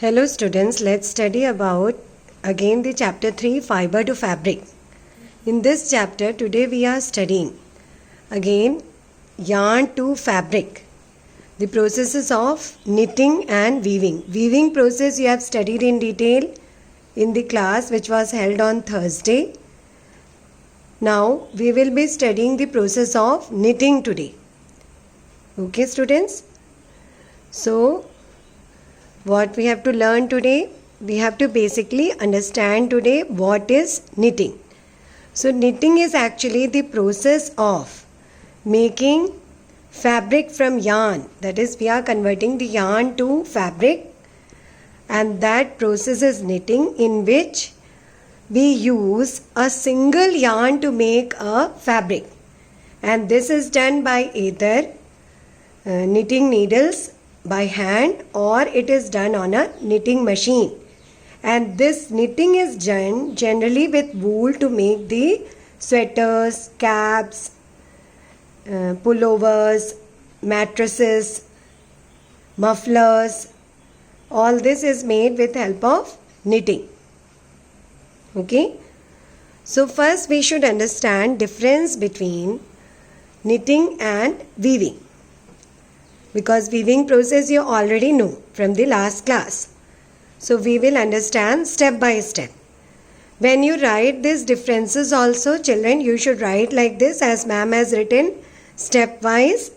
Hello students, let's study about again the chapter 3 fiber to fabric. In this chapter today we are studying again yarn to fabric, the processes of knitting and weaving. Weaving process you have studied in detail in the class which was held on Thursday. Now we will be studying the process of knitting today. Okay students? So what we have to learn today? We have to basically understand today what is knitting. So knitting is actually the process of making fabric from yarn. That is, we are converting the yarn to fabric, and that process is knitting, in which we use a single yarn to make a fabric, and this is done by either knitting needles by hand or it is done on a knitting machine. And this knitting is done generally with wool to make the sweaters, caps, pullovers, mattresses, mufflers. All this is made with help of knitting. Okay. So first we should understand difference between knitting and weaving, because weaving process you already know from the last class. So we will understand step by step. When you write these differences also, children, you should write like this as ma'am has written, stepwise,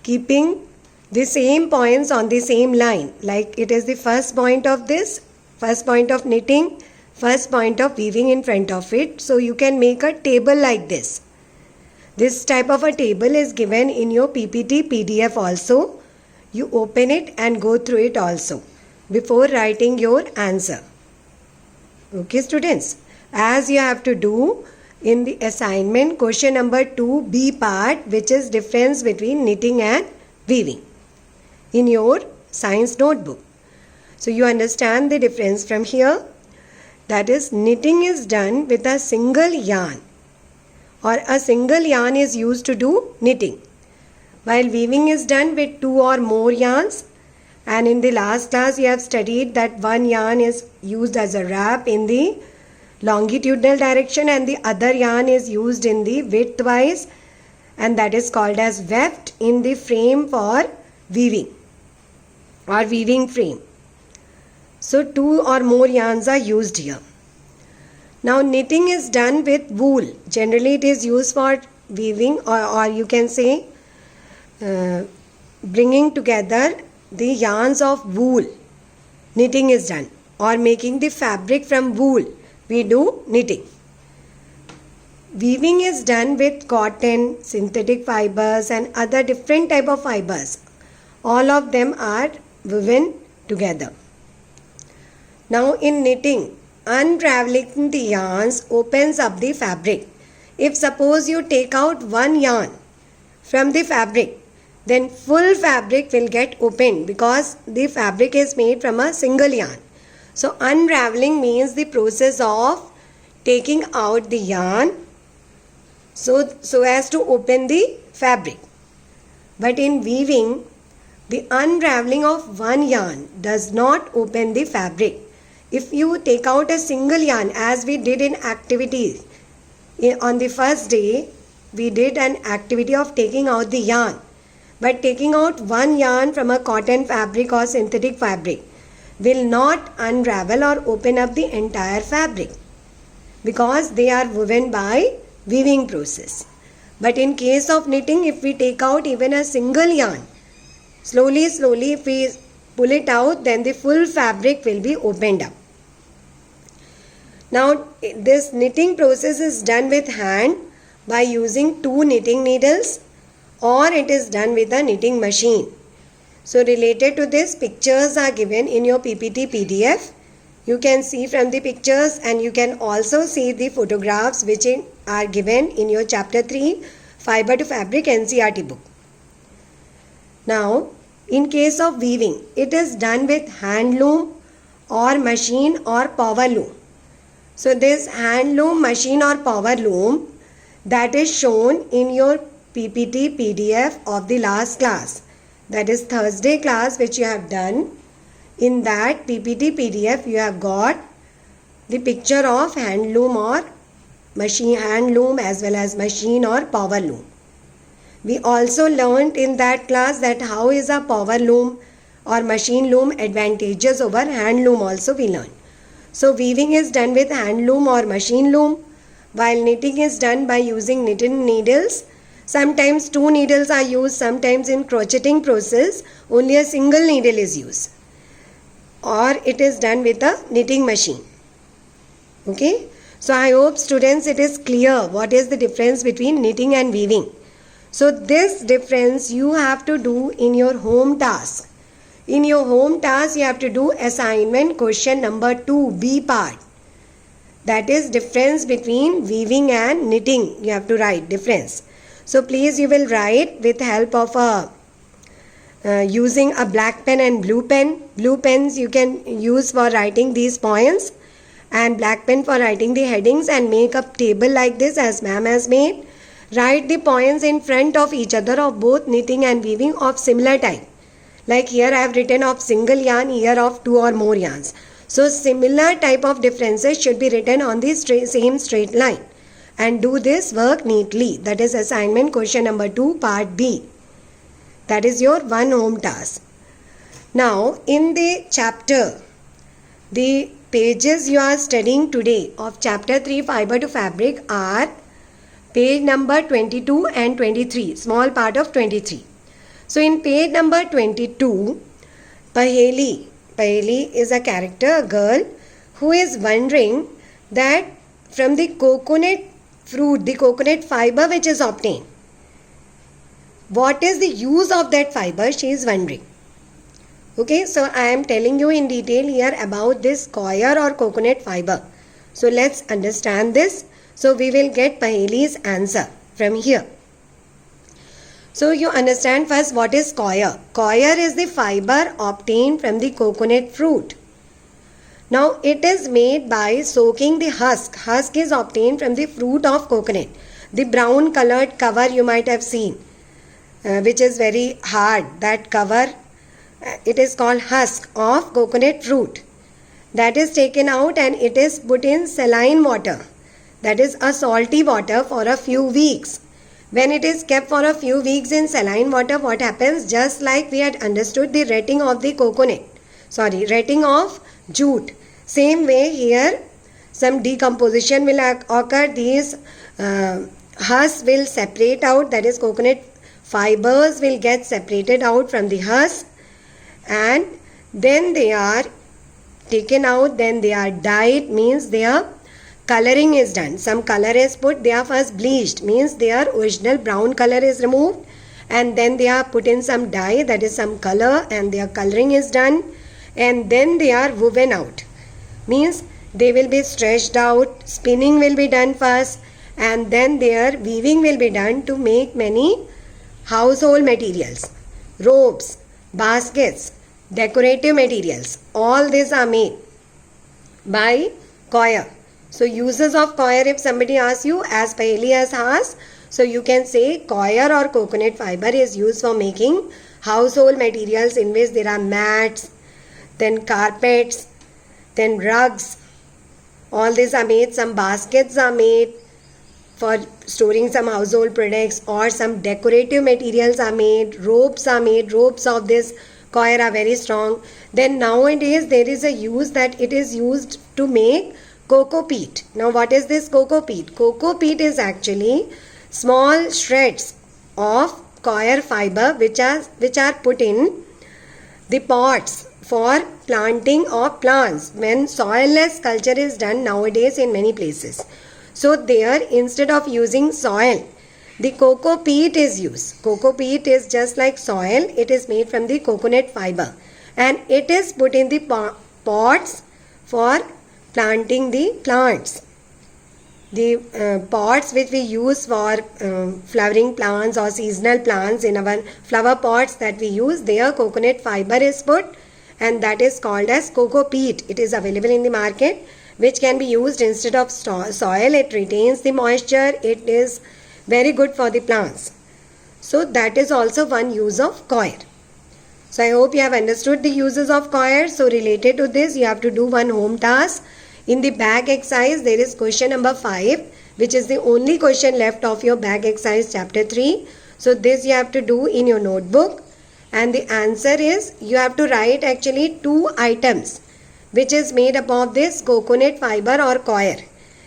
keeping the same points on the same line. Like it is the first point of this, first point of knitting, first point of weaving in front of it. So you can make a table like this. This type of a table is given in your PPT PDF also. You open it and go through it also before writing your answer. Okay students, as you have to do in the assignment question number 2B part, which is difference between knitting and weaving, in your science notebook. So you understand the difference from here. That is, knitting is done with a single yarn, or a single yarn is used to do knitting, while weaving is done with two or more yarns. And in the last class you have studied that one yarn is used as a wrap in the longitudinal direction and the other yarn is used in the widthwise, and that is called as weft in the frame for weaving or weaving frame. So two or more yarns are used here. Now knitting is done with wool. Generally it is used for weaving, or you can say bringing together the yarns of wool. Knitting is done, or making the fabric from wool. We do knitting. Weaving is done with cotton, synthetic fibers and other different type of fibers. All of them are woven together. Now in knitting, unraveling the yarns opens up the fabric. If suppose you take out one yarn from the fabric, then full fabric will get opened, because the fabric is made from a single yarn. So unraveling means the process of taking out the yarn so as to open the fabric. But in weaving, the unraveling of one yarn does not open the fabric. If you take out a single yarn, as we did in activities, on the first day we did an activity of taking out the yarn. But taking out one yarn from a cotton fabric or synthetic fabric will not unravel or open up the entire fabric, because they are woven by weaving process. But in case of knitting, if we take out even a single yarn, slowly if we pull it out, then the full fabric will be opened up. Now this knitting process is done with hand by using two knitting needles, or it is done with a knitting machine. So related to this, pictures are given in your PPT PDF. You can see from the pictures, and you can also see the photographs which are given in your chapter 3 fiber to fabric NCERT book. Now in case of weaving, it is done with hand loom or machine or power loom. So this hand loom, machine or power loom, that is shown in your PPT PDF of the last class, that is Thursday class which you have done. In that PPT PDF you have got the picture of handloom or machine, handloom as well as machine or power loom. We also learnt in that class that how is a power loom or machine loom advantageous over handloom also we learned. So weaving is done with handloom or machine loom, while knitting is done by using knitting needles. Sometimes two needles are used, sometimes in crocheting process only a single needle is used, or it is done with a knitting machine. Okay, so I hope students it is clear what is the difference between knitting and weaving. So this difference you have to do in your home task. In your home task you have to do assignment question number 2, B part. That is difference between weaving and knitting. You have to write difference. So please you will write with help of using a black pen and blue pen. Blue pens you can use for writing these points and black pen for writing the headings, and make a table like this as ma'am has made. Write the points in front of each other of both knitting and weaving of similar type. Like here I have written of single yarn, here of 2 or more yarns. So similar type of differences should be written on the same straight line. And do this work neatly. That is assignment question number 2 part B. That is your one home task. Now in the chapter, the pages you are studying today of chapter 3 fiber to fabric are page number 22 and 23, small part of 23. So in page number 22, Paheli is a character, a girl who is wondering that from the coconut fruit, the coconut fiber which is obtained, what is the use of that fiber, she is wondering. Okay, so I am telling you in detail here about this coir or coconut fiber. So let's understand this. So we will get Paheli's answer from here. So you understand first what is coir. Coir is the fiber obtained from the coconut fruit. Now it is made by soaking the husk. Husk is obtained from the fruit of coconut. The brown colored cover you might have seen, which is very hard. That cover, it is called husk of coconut fruit. That is taken out and it is put in saline water. That is a salty water for a few weeks. When it is kept for a few weeks in saline water, what happens? Just like we had understood the retting of the retting of jute. Same way here, some decomposition will occur. These husks will separate out, that is coconut fibers will get separated out from the husk, and then they are taken out, then they are dyed, means their coloring is done. Some color is put, they are first bleached, means their original brown color is removed, and then they are put in some dye, that is some color, and their coloring is done, and then they are woven out, means they will be stretched out, spinning will be done first, and then their weaving will be done to make many household materials, ropes, baskets, decorative materials. All these are made by coir. So uses of coir, if somebody asks you, as Paheli has asked, so you can say coir or coconut fiber is used for making household materials, in which there are mats, then carpets, then rugs. All these are made. Some baskets are made for storing some household products, or some decorative materials are made. Ropes are made. Ropes of this coir are very strong. Then nowadays there is a use that it is used to make cocoa peat. Now what is this cocoa peat? Cocoa peat is actually small shreds of coir fiber which are put in the pots for planting of plants when soilless culture is done nowadays in many places. So there, instead of using soil, the cocoa peat is used. Cocoa peat is just like soil. It is made from the coconut fiber, and it is put in the pots for planting the plants. The pots which we use for flowering plants or seasonal plants, in our flower pots that we use, there coconut fiber is put, and that is called as cocoa peat. It is available in the market, which can be used instead of soil. It retains the moisture. It is very good for the plants. So that is also one use of coir. So I hope you have understood the uses of coir. So related to this, you have to do one home task. In the back exercise, there is question number 5, which is the only question left of your back exercise chapter 3. So this you have to do in your notebook. And the answer is, you have to write actually 2 items, which is made up of this coconut fiber or coir.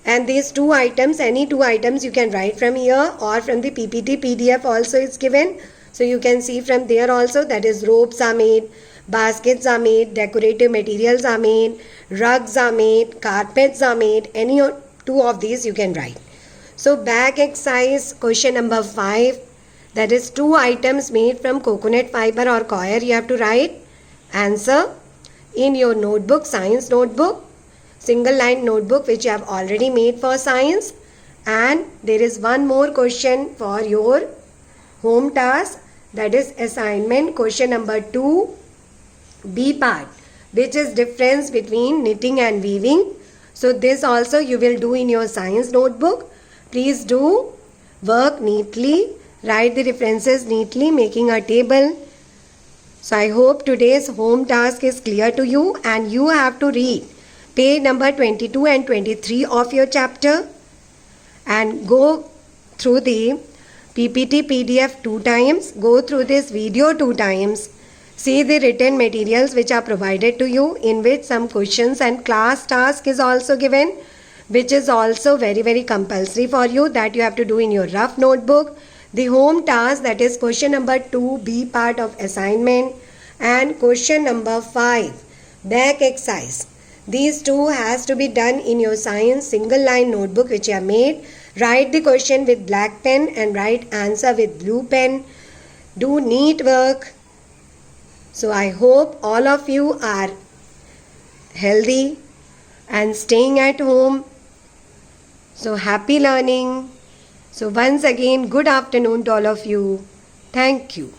And these 2 items, any 2 items you can write from here or from the PPT PDF also is given. So you can see from there also, that is ropes are made, baskets are made, decorative materials are made, rugs are made, carpets are made, any 2 of these you can write. So back exercise question number 5, that is 2 items made from coconut fiber or coir, you have to write answer in your notebook, science notebook, single line notebook which you have already made for science. And there is one more question for your home task, that is assignment question number 2 B part, which is difference between knitting and weaving. So this also you will do in your science notebook. Please do work neatly, write the references neatly, making a table. So I hope today's home task is clear to you, and you have to read page number 22 and 23 of your chapter and go through the PPT PDF 2 times, go through this video 2 times, see the written materials which are provided to you, in which some questions and class task is also given, which is also very compulsory for you, that you have to do in your rough notebook. The home task, that is question number 2 B part of assignment, and question number 5 back exercise. These 2 has to be done in your science single line notebook which you have made. Write the question with black pen and write answer with blue pen. Do neat work. So I hope all of you are healthy and staying at home. So happy learning. So once again, good afternoon to all of you. Thank you.